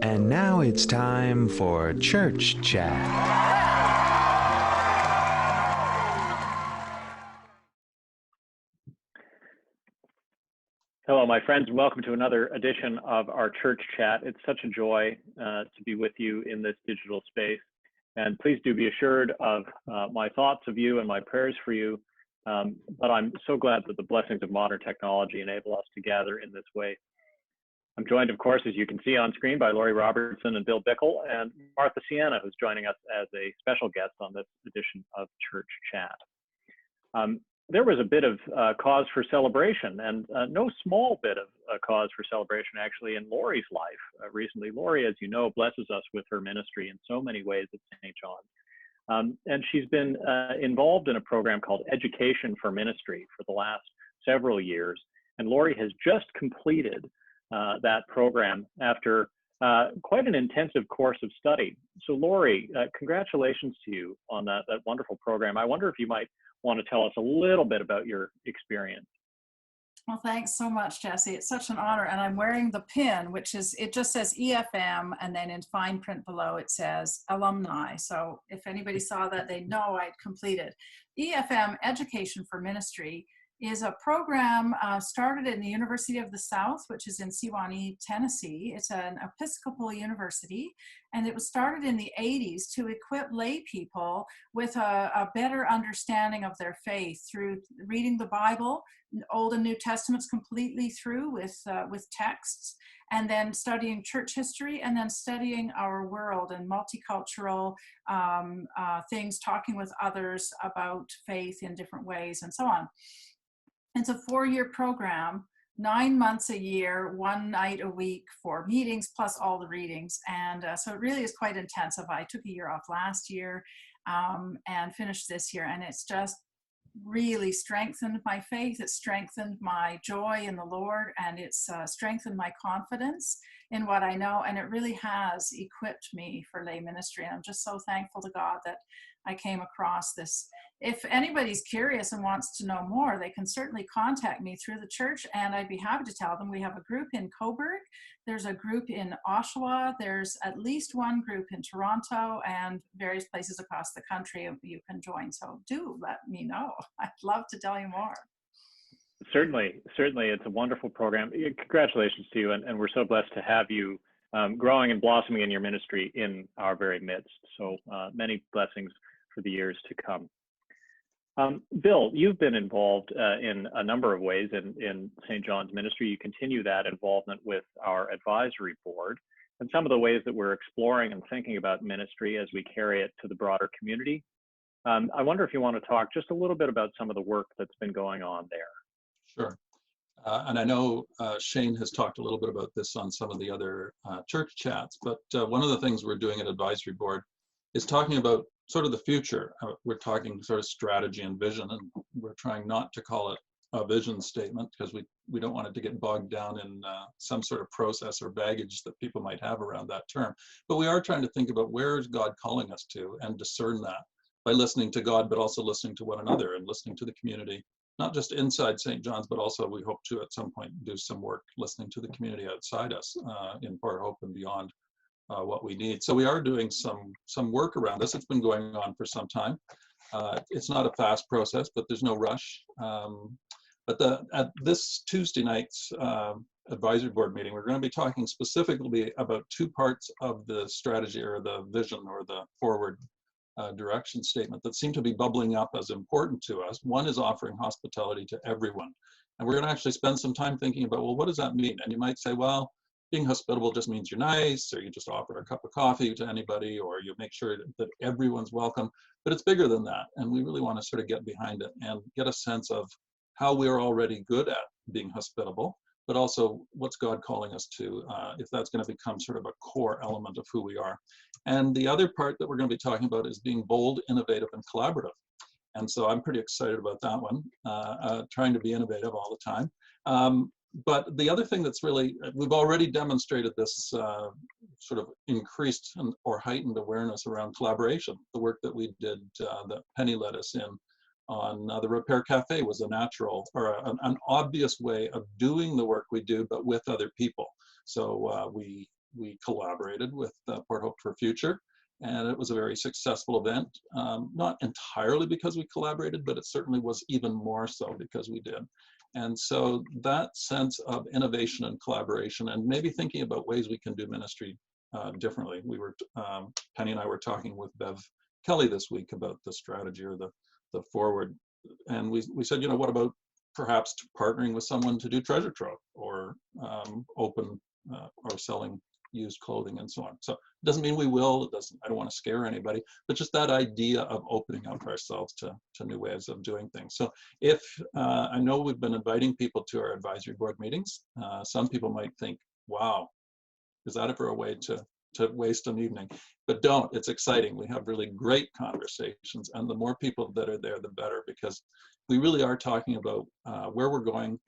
And now it's time for Church Chat. Hello, my friends, and welcome to another edition of our Church Chat. It's such a joy to be with you in this digital space. And please do be assured of my thoughts of you and my prayers for you. But I'm so glad that the blessings of modern technology enable us to gather in this way. I'm joined, of course, as you can see on screen, by Laurie Robertson and Bill Bickle, and Martha Sienna, who's joining us as a special guest on this edition of Church Chat. There was a bit of cause for celebration, and no small bit of cause for celebration, actually, in Laurie's life recently. Laurie, as you know, blesses us with her ministry in so many ways at St. John's. And she's been involved in a program called Education for Ministry for the last several years. And Laurie has just completed that program after quite an intensive course of study. So Laurie, congratulations to you on that wonderful program. I wonder if you might want to tell us a little bit about your experience. Well, thanks so much, Jesse. It's such an honor. And I'm wearing the pin, which is, it just says EFM, and then in fine print below it says alumni. So if anybody saw that, they know I'd completed. EFM, Education for Ministry, is a program started in the University of the South, which is in Sewanee, Tennessee. It's an Episcopal university, and it was started in the 80s to equip lay people with a better understanding of their faith through reading the Bible, Old and New Testaments completely through with texts, and then studying church history, and then studying our world and multicultural things, talking with others about faith in different ways, and so on. It's a 4-year program, 9 months a year, 1 night a week for meetings, plus all the readings. And so it really is quite intensive. I took a year off last year and finished this year. And it's just really strengthened my faith. It's strengthened my joy in the Lord. And it's strengthened my confidence in what I know. And it really has equipped me for lay ministry. And I'm just so thankful to God that I came across this. If anybody's curious and wants to know more, they can certainly contact me through the church, and I'd be happy to tell them. We have a group in Cobourg, there's a group in Oshawa, there's at least one group in Toronto, and various places across the country you can join. So do let me know. I'd love to tell you more. Certainly, it's a wonderful program. Congratulations to you, and we're so blessed to have you growing and blossoming in your ministry in our very midst. So many blessings for the years to come. Bill, you've been involved in a number of ways in St. John's ministry. You continue that involvement with our advisory board and some of the ways that we're exploring and thinking about ministry as we carry it to the broader community. I wonder if you want to talk just a little bit about some of the work that's been going on there. Sure. And I know Shane has talked a little bit about this on some of the other church chats, but one of the things we're doing at advisory board is talking about sort of the future. We're talking sort of strategy and vision, and we're trying not to call it a vision statement because we don't want it to get bogged down in some sort of process or baggage that people might have around that term. But we are trying to think about where is God calling us to and discern that by listening to God, but also listening to one another and listening to the community, not just inside St. John's, but also we hope to at some point do some work listening to the community outside us in Port Hope and beyond. What we need. So we are doing some work around this. It's been going on for some time. It's not a fast process, but there's no rush. But at this Tuesday night's advisory board meeting, we're going to be talking specifically about 2 parts of the strategy or the vision or the forward direction statement that seem to be bubbling up as important to us. One is offering hospitality to everyone. And we're going to actually spend some time thinking about, well, what does that mean? And you might say, well, being hospitable just means you're nice, or you just offer a cup of coffee to anybody, or you make sure that everyone's welcome. But it's bigger than that. And we really want to sort of get behind it and get a sense of how we're already good at being hospitable, but also what's God calling us to, if that's going to become sort of a core element of who we are. And the other part that we're going to be talking about is being bold, innovative, and collaborative. And so I'm pretty excited about that one, trying to be innovative all the time. But the other thing that's really, we've already demonstrated this sort of increased or heightened awareness around collaboration. The work that we did, that Penny led us in on the Repair Cafe was a natural or an obvious way of doing the work we do, but with other people. So we we collaborated with Port Hope for Future, and it was a very successful event. Not entirely because we collaborated, but it certainly was even more so because we did. And so that sense of innovation and collaboration, and maybe thinking about ways we can do ministry differently. We were, Penny and I were talking with Bev Kelly this week about the strategy or the forward. And we said, what about perhaps partnering with someone to do treasure trove or open or selling used clothing and so on. So it doesn't mean we will, I don't want to scare anybody, but just that idea of opening up ourselves to new ways of doing things. So if, I know we've been inviting people to our advisory board meetings, some people might think, wow, is that ever a way to waste an evening? But don't, it's exciting. We have really great conversations, and the more people that are there, the better, because we really are talking about where we're going,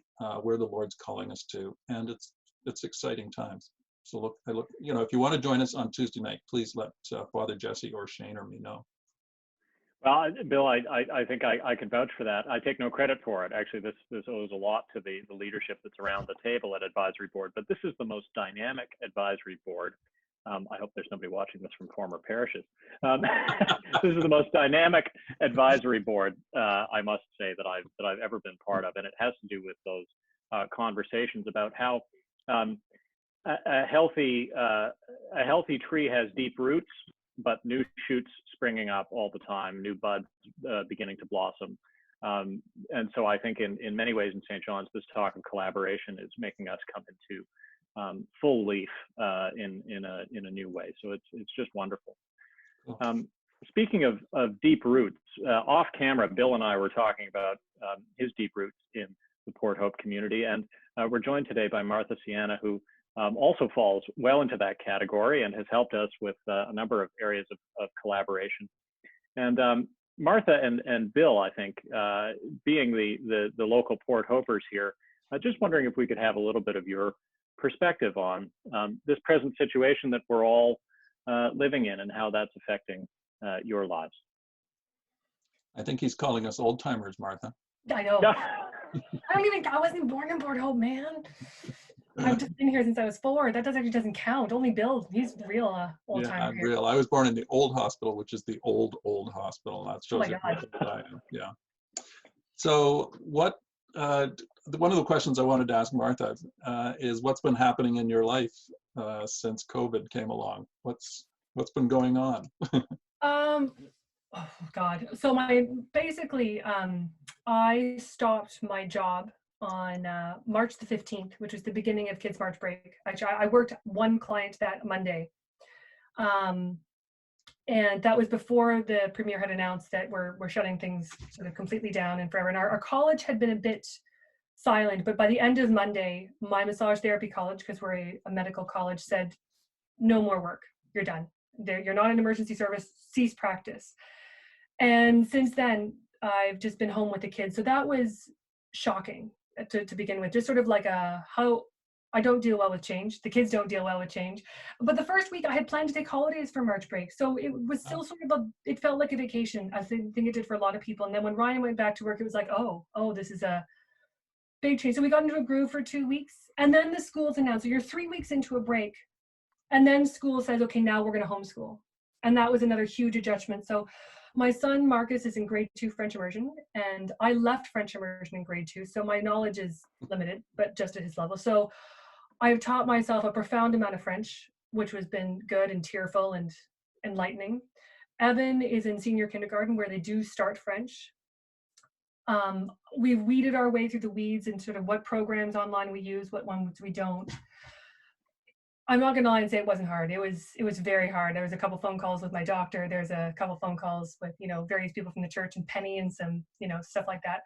where the Lord's calling us to, and it's exciting times. So if you want to join us on Tuesday night, please let Father Jesse or Shane or me know. Well, Bill, I think I can vouch for that. I take no credit for it. Actually, this owes a lot to the leadership that's around the table at advisory board, but this is the most dynamic advisory board. I hope there's nobody watching this from former parishes. This is the most dynamic advisory board, I must say, that I've ever been part of, and it has to do with those conversations about how a healthy tree has deep roots, but new shoots springing up all the time, new buds beginning to blossom. And so I think in many ways in St. John's, this talk of collaboration is making us come into full leaf in a new way. So it's just wonderful. Speaking of deep roots, off camera, Bill and I were talking about his deep roots in the Port Hope community, and we're joined today by Martha Sienna, who also falls well into that category and has helped us with a number of areas of collaboration. And Martha and Bill, I think, being the local Port Hopers here, just wondering if we could have a little bit of your perspective on this present situation that we're all living in and how that's affecting your lives. I think he's calling us old timers, Martha. I know. I wasn't born in Port Hope, man. I've just been here since I was 4. That doesn't count. Only Bill, he's real old timer. Yeah, I'm real. I was born in the old hospital, which is the old hospital. That shows you how old I am. Yeah. So what? One of the questions I wanted to ask Martha is what's been happening in your life since COVID came along? What's been going on? Oh God. So I stopped my job on March the 15th, which was the beginning of Kids March break. Actually, I worked one client that Monday. And that was before the premier had announced that we're shutting things sort of completely down and forever. And our college had been a bit silent, but by the end of Monday, my massage therapy college, because we're a medical college, said, no more work, you're done. You're not an emergency service, cease practice. And since then, I've just been home with the kids. So that was shocking to begin with, just sort of like how I don't deal well with change. The kids don't deal well with change. But the first week I had planned to take holidays for March break. So it was still sort of it felt like a vacation. I think it did for a lot of people. And then when Ryan went back to work, it was like, oh, this is a big change. So we got into a groove for 2 weeks. And then the schools announced, so you're 3 weeks into a break. And then school says, okay, now we're going to homeschool. And that was another huge adjustment. So my son, Marcus, is in grade 2 French immersion, and I left French immersion in grade 2. So my knowledge is limited, but just at his level. So I've taught myself a profound amount of French, which has been good and tearful and enlightening. Evan is in senior kindergarten where they do start French. We've weeded our way through the weeds and sort of what programs online we use, what ones we don't. I'm not going to lie and say it wasn't hard. It was very hard. There was a couple phone calls with my doctor. There's a couple phone calls with, various people from the church and Penny and some, stuff like that.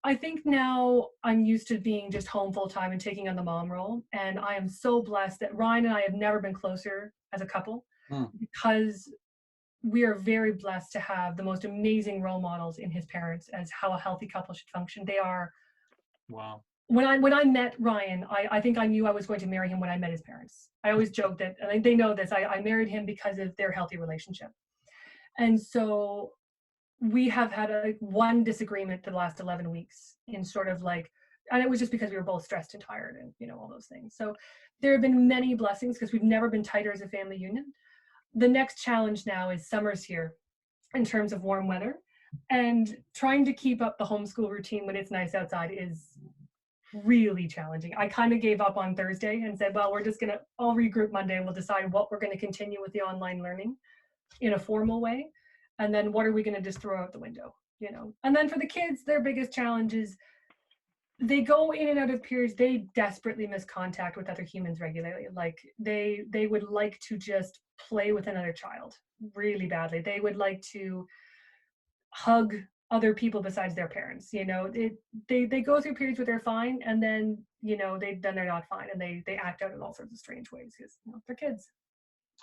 I think now I'm used to being just home full time and taking on the mom role. And I am so blessed that Ryan and I have never been closer as a couple because we are very blessed to have the most amazing role models in his parents as how a healthy couple should function. They are. Wow. When I met Ryan, I think I knew I was going to marry him when I met his parents. I always joke that, and they know this, I married him because of their healthy relationship. And so we have had one disagreement the last 11 weeks in sort of like, and it was just because we were both stressed and tired and, you know, all those things. So there have been many blessings because we've never been tighter as a family union. The next challenge now is summer's here in terms of warm weather, and trying to keep up the homeschool routine when it's nice outside is really challenging. I kind of gave up on Thursday and said, well, I'll regroup Monday and we'll decide what we're going to continue with the online learning in a formal way. And then what are we going to just throw out the window, you know? And then for the kids, their biggest challenge is they go in and out of periods. They desperately miss contact with other humans regularly. Like they would like to just play with another child really badly. They would like to hug other people besides their parents. You know, they go through periods where they're fine, and then, you know, then they're not fine, and they act out in all sorts of strange ways because, you know, they're kids.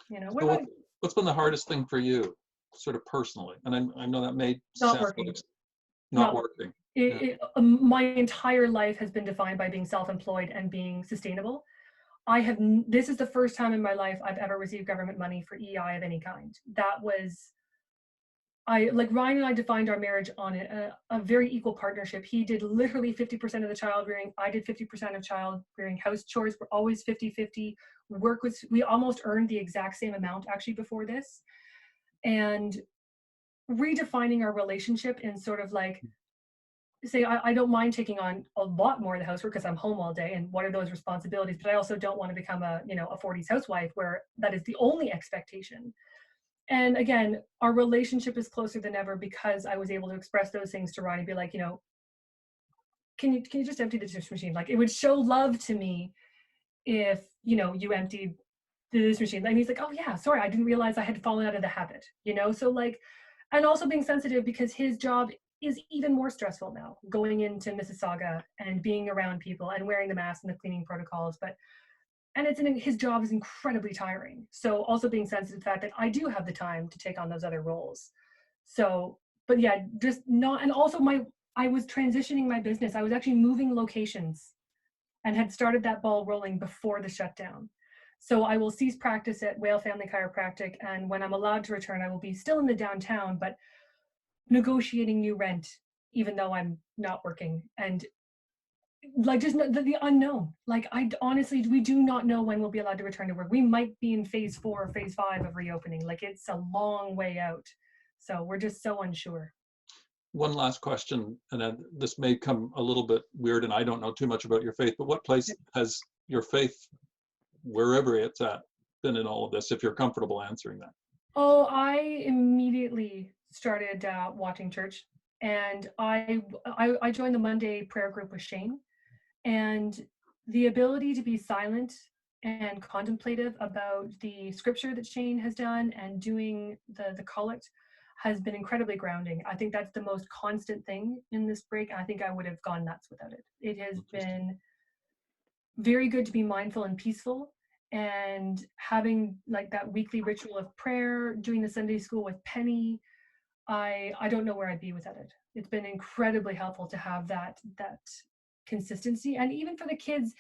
You know, So what's been the hardest thing for you, sort of personally? And I know that may not sound working. like not working. My entire life has been defined by being self-employed and being sustainable. This is the first time in my life I've ever received government money for EI of any kind. That was, like Ryan and I defined our marriage on a very equal partnership. He did literally 50% of the child rearing. I did 50% of child rearing. House chores were always 50-50. We almost earned the exact same amount actually before this. And redefining our relationship in sort of like, say, I don't mind taking on a lot more of the housework because I'm home all day, and what are those responsibilities? But I also don't want to become a 40s housewife where that is the only expectation. And again, our relationship is closer than ever because I was able to express those things to Ronnie, be like, you know, can you just empty the dish machine? Like, it would show love to me if, you know, you emptied the dish machine. And he's like, oh yeah, sorry, I didn't realize I had fallen out of the habit, you know? So like, and also being sensitive because his job is even more stressful now, going into Mississauga and being around people and wearing the mask and the cleaning protocols. And his job is incredibly tiring. So also being sensitive to the fact that I do have the time to take on those other roles. So, but yeah, just not, and also I was transitioning my business. I was actually moving locations and had started that ball rolling before the shutdown. So I will cease practice at Whale Family Chiropractic. And when I'm allowed to return, I will be still in the downtown, but negotiating new rent, even though I'm not working. And like just the unknown. Like honestly, we do not know when we'll be allowed to return to work. We might be in phase 4 or phase 5 of reopening. Like it's a long way out. So we're just so unsure. One last question, and then this may come a little bit weird, and I don't know too much about your faith, but what place has your faith, wherever it's at, been in all of this, if you're comfortable answering that? Oh, I immediately started watching church, and I joined the Monday prayer group with Shane. And the ability to be silent and contemplative about the scripture that Shane has done and doing the collect has been incredibly grounding. I think that's the most constant thing in this break. I think I would have gone nuts without it. It has been very good to be mindful and peaceful, and having like that weekly ritual of prayer, doing the Sunday school with Penny. I don't know where I'd be without it. It's been incredibly helpful to have that consistency. And even for the kids,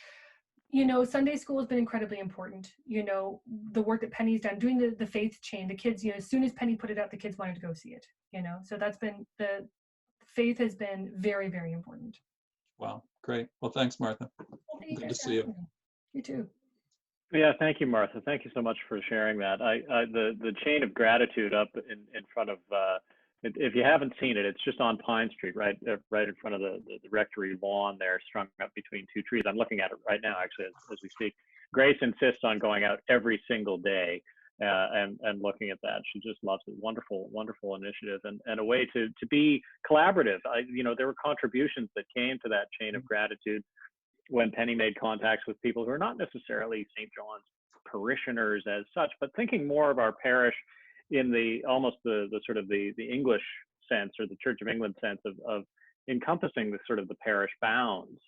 you know, Sunday school has been incredibly important. You know, the work that Penny's done, doing the faith chain, the kids, you know, as soon as Penny put it out, the kids wanted to go see it, you know, so that's been, the faith has been very, very important. Wow, great. Well, thanks, Martha. Well, good to see you. You too. Yeah, thank you, Martha. Thank you so much for sharing that. The chain of gratitude up in front of, if you haven't seen it, it's just on Pine Street, right in front of the rectory lawn there, strung up between 2 trees. I'm looking at it right now, actually, as we speak. Grace insists on going out every single day and looking at that. She just loves it. Wonderful, wonderful initiative, and a way to be collaborative. You know, there were contributions that came to that chain of gratitude when Penny made contacts with people who are not necessarily St. John's parishioners as such, but thinking more of our parish in the almost the sort of the English sense, or the Church of England sense of encompassing the sort of the parish bounds,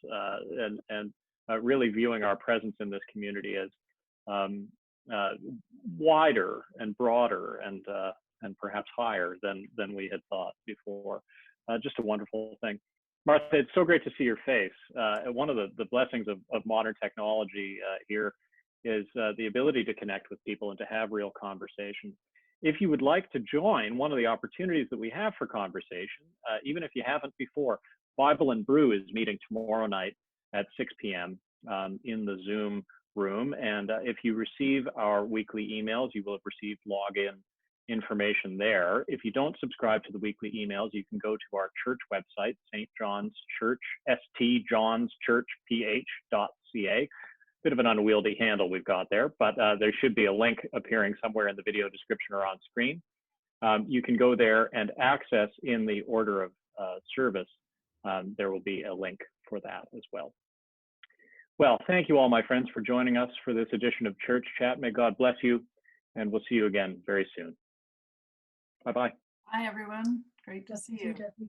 and really viewing our presence in this community as wider and broader and perhaps higher than we had thought before. Just a wonderful thing. Martha, it's so great to see your face. One of the blessings of modern technology here is the ability to connect with people and to have real conversation. If you would like to join one of the opportunities that we have for conversation, even if you haven't before, Bible and Brew is meeting tomorrow night at 6 p.m. In the Zoom room. And if you receive our weekly emails, you will have received login information there. If you don't subscribe to the weekly emails, you can go to our church website, St. John's Church, stjohnschurchph.ca. Bit of an unwieldy handle we've got there, but there should be a link appearing somewhere in the video description or on screen. You can go there and access in the order of service. There will be a link for that as well. Well, thank you all, my friends, for joining us for this edition of Church Chat. May God bless you, and we'll see you again very soon. Bye-bye. Bye, everyone. Great to see you. Jesse.